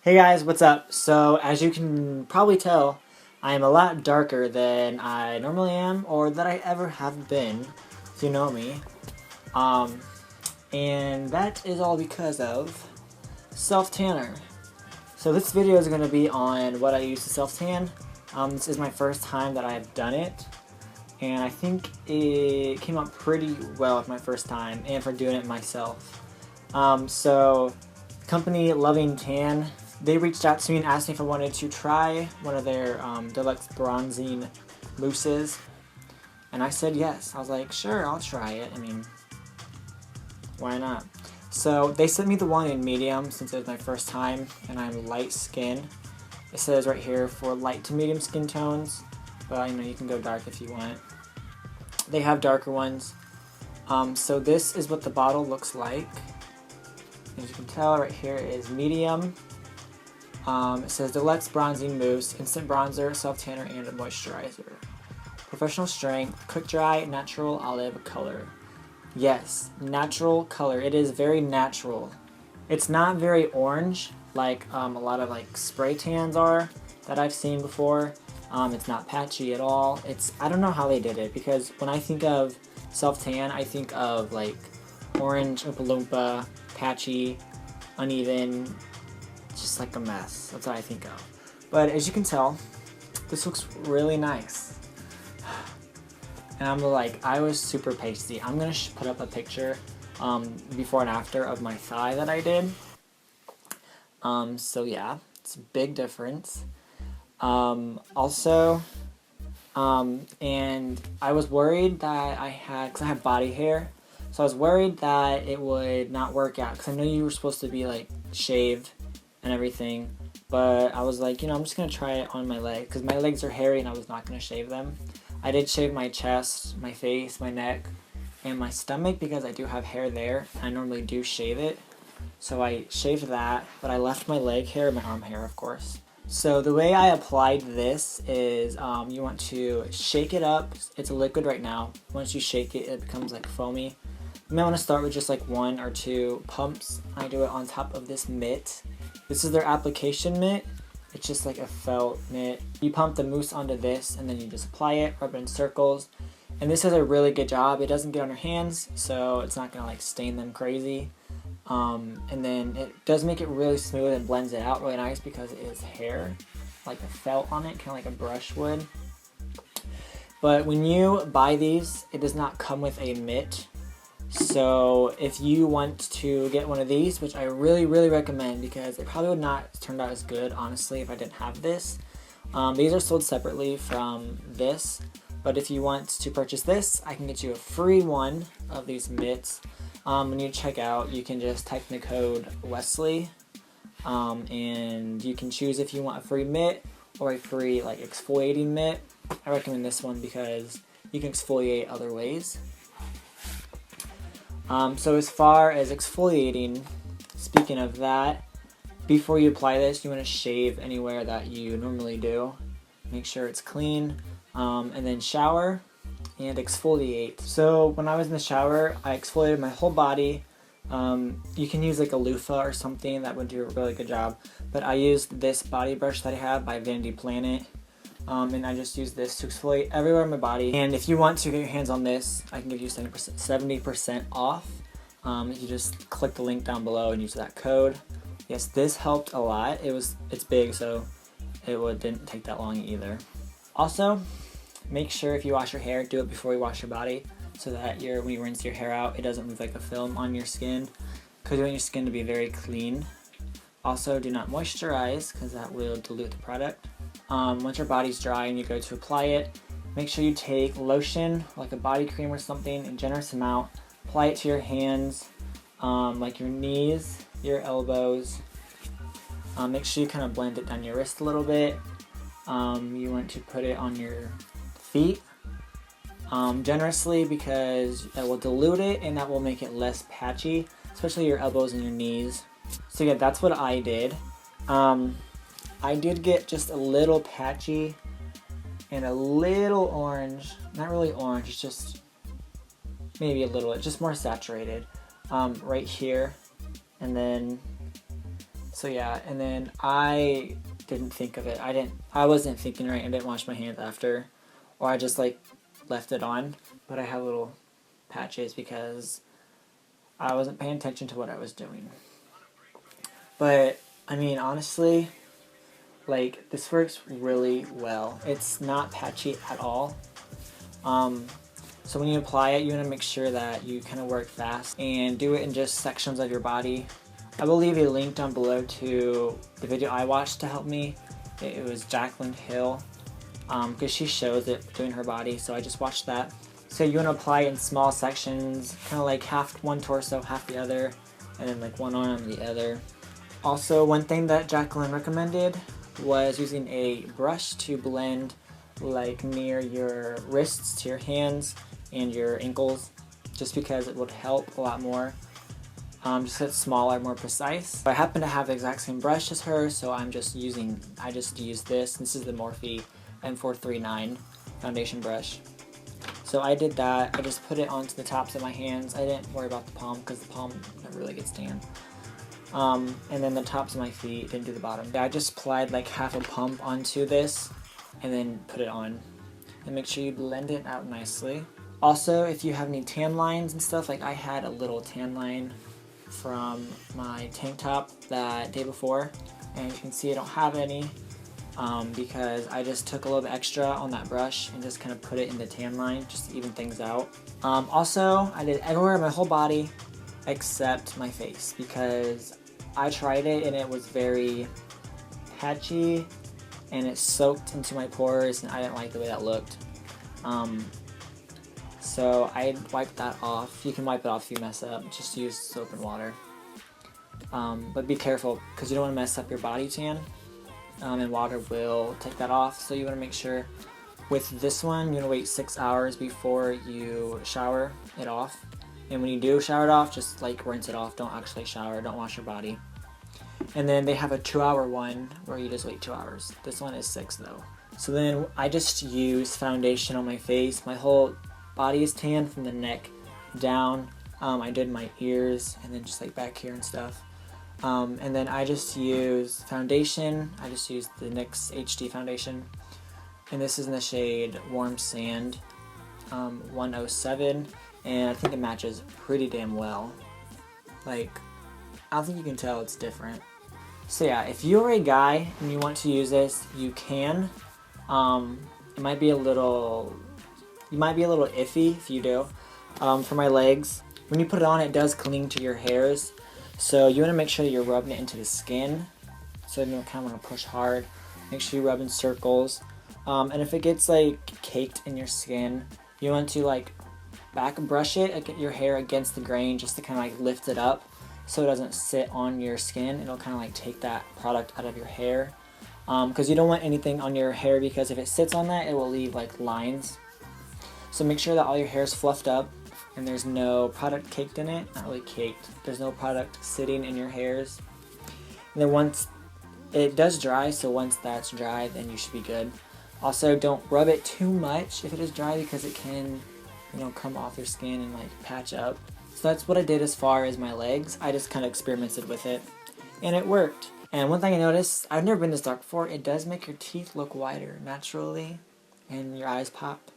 Hey guys, what's up? So, as you can probably tell, I am a lot darker than I normally am, or that I ever have been, if you know me. Um, and that is all because of self-tanner. So this video is going to be on what I use to self-tan. This is my first time that I've done it, and I think it came out pretty well with my first time, and for doing it myself. So, company Loving Tan, they reached out to me and asked me if I wanted to try one of their Deluxe bronzing mousses, and I said yes. I was like, sure, I'll try it. I mean, why not? So they sent me the one in medium since it was my first time, and I'm light skin. It says right here for light to medium skin tones, but you can go dark if you want. They have darker ones. So this is what the bottle looks like. As you can tell, right here is medium. It says Deluxe Bronzing Mousse, Instant Bronzer, Self-Tanner, and a Moisturizer. Professional strength, quick dry, natural olive color. Yes, natural color. It is very natural. It's not very orange like a lot of spray tans are that I've seen before. It's not patchy at all. I don't know how they did it, because when I think of self-tan, I think of orange, Oompa Loompa, patchy, uneven, just like a mess. That's what I think of. But as you can tell, this looks really nice. And I was super pasty. I'm gonna put up a picture before and after of my thigh that I did. So yeah, it's a big difference. And I was worried that because I have body hair, so I was worried that it would not work out, because I know you were supposed to be shaved and everything, but I was like, I'm just gonna try it on my leg, because my legs are hairy and I was not gonna shave them. I did shave my chest, my face, my neck, and my stomach, because I do have hair there. I normally do shave it, so I shaved that, but I left my leg hair, my arm hair, of course. So the way I applied this is you want to shake it up. It's a liquid right now. Once you shake it, it becomes foamy. You might want to start with just 1 or 2 pumps. I do it on top of this mitt. This is their application mitt. It's just like a felt mitt. You pump the mousse onto this, and then you just apply it, rub it in circles. And this does a really good job. It doesn't get on your hands, so it's not going to stain them crazy. And then it does make it really smooth and blends it out really nice, because it is hair, like a felt on it, kind of like a brush would. But when you buy these, it does not come with a mitt. So if you want to get one of these, which I really, really recommend, because it probably would not have turned out as good, honestly, if I didn't have this. These are sold separately from this, but if you want to purchase this, I can get you a free one of these mitts. When you check out, you can just type in the code Wesley, and you can choose if you want a free mitt or a free exfoliating mitt. I recommend this one because you can exfoliate other ways. So as far as exfoliating, speaking of that, before you apply this, you want to shave anywhere that you normally do. Make sure it's clean, and then shower and exfoliate. So when I was in the shower, I exfoliated my whole body. You can use a loofah or something, that would do a really good job. But I used this body brush that I have by VANTIY, and I just use this to exfoliate everywhere in my body. And if you want to get your hands on this, I can give you 70% off. You just click the link down below and use that code. Yes, this helped a lot. It's big, so didn't take that long either. Also, make sure if you wash your hair, do it before you wash your body, so that when you rinse your hair out, it doesn't leave a film on your skin, because you want your skin to be very clean. Also, do not moisturize, because that will dilute the product. Once your body's dry and you go to apply it, make sure you take lotion, like a body cream or something, in a generous amount. Apply it to your hands, like your knees, your elbows. Make sure you kind of blend it down your wrist a little bit. You want to put it on your feet generously, because that will dilute it and that will make it less patchy, especially your elbows and your knees. So yeah, that's what I did. I did get just a little patchy and a little orange. Not really orange, it's just maybe a little, it's just more saturated right here. And then So yeah, and then I didn't think of it. I wasn't thinking right. I didn't wash my hands after, or I just like left it on. But I have little patches because I wasn't paying attention to what I was doing. But I mean, honestly, like this works really well. It's not patchy at all. So when you apply it, you want to make sure that you kind of work fast and do it in just sections of your body. I will leave a link down below to the video I watched to help me. It was Jacqueline Hill, because she shows it doing her body, so I just watched that. So you want to apply it in small sections, kind of like half one torso, half the other, and then like one arm, the other. Also, one thing that Jacqueline recommended was using a brush to blend like near your wrists to your hands and your ankles, just because it would help a lot more. Just 'cause it's smaller, more precise. I happen to have the exact same brush as her, so I just use this. This is the Morphe M439 foundation brush. So I did that. I just put it onto the tops of my hands. I didn't worry about the palm because the palm never really gets tan. And then the tops of my feet, didn't do the bottom. I just applied like half a pump onto this and then put it on. And make sure you blend it out nicely. Also, if you have any tan lines and stuff, like I had a little tan line from my tank top that day before, and you can see I don't have any because I just took a little bit extra on that brush and just kind of put it in the tan line just to even things out. Also, I did everywhere in my whole body except my face because I tried it and it was very patchy and it soaked into my pores and I didn't like the way that looked. So I wiped that off. You can wipe it off if you mess up. Just use soap and water. But be careful because you don't want to mess up your body tan. And water will take that off. So you want to make sure with this one, you want to wait 6 hours before you shower it off. And when you do shower it off, just like rinse it off. Don't actually shower. Don't wash your body. And then they have a 2-hour one where you just wait 2 hours. This one is 6 though. So then I just use foundation on my face. My whole body is tan from the neck down. I did my ears and then just like back here and stuff. And then I just use foundation. I just use the NYX HD foundation. And this is in the shade Warm Sand 107. And I think it matches pretty damn well. Like, I don't think you can tell it's different. So yeah, if you're a guy and you want to use this, you can. It might be a little iffy if you do. For my legs, when you put it on, it does cling to your hairs. So you want to make sure that you're rubbing it into the skin. So you kind of want to push hard. Make sure you rub in circles. And if it gets like caked in your skin, you want to like back brush it, get your hair against the grain just to kind of like lift it up so it doesn't sit on your skin. It'll kind of like take that product out of your hair. Because you don't want anything on your hair because if it sits on that, it will leave like lines. So make sure that all your hair is fluffed up and there's no product caked in it. Not really caked. There's no product sitting in your hairs. And then once it does dry, so once that's dry, then you should be good. Also, don't rub it too much if it is dry because it can, come off your skin and like patch up. So that's what I did as far as my legs. I just kind of experimented with it and it worked. And one thing I noticed, I've never been this dark before, it does make your teeth look whiter naturally and your eyes pop.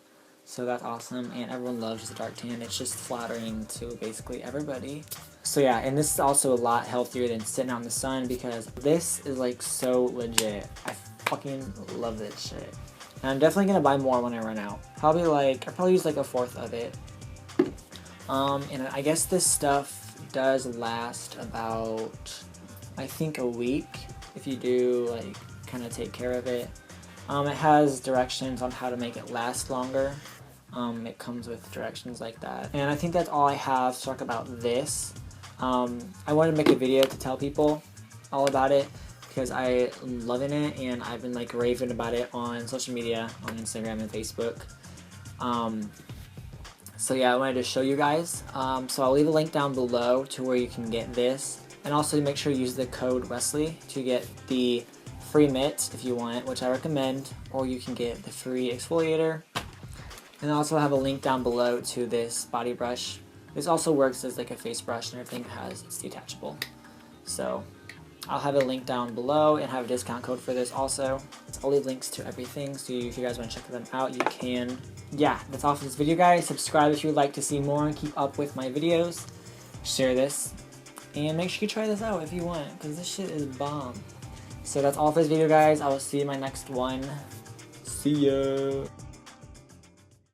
So that's awesome, and everyone loves the dark tan. It's just flattering to basically everybody. So yeah, and this is also a lot healthier than sitting out in the sun because this is like so legit. I fucking love this shit. And I'm definitely gonna buy more when I run out. I'll probably use like a fourth of it. And I guess this stuff does last about, I think, a week if you do like kind of take care of it. It has directions on how to make it last longer. It comes with directions like that. And I think that's all I have to talk about this. I wanted to make a video to tell people all about it because I'm loving it and I've been like raving about it on social media, on Instagram and Facebook. So yeah, I wanted to show you guys. So I'll leave a link down below to where you can get this. And also make sure you use the code Wesley to get the free mitt if you want, which I recommend, or you can get the free exfoliator. And I also have a link down below to this body brush. This also works as like a face brush and everything it's detachable. So I'll have a link down below and have a discount code for this also. I'll leave links to everything, so if you guys want to check them out, you can. Yeah, that's all for this video, guys. Subscribe if you would like to see more and keep up with my videos. Share this, and make sure you try this out if you want, because this shit is bomb. So that's all for this video, guys. I will see you in my next one. See ya!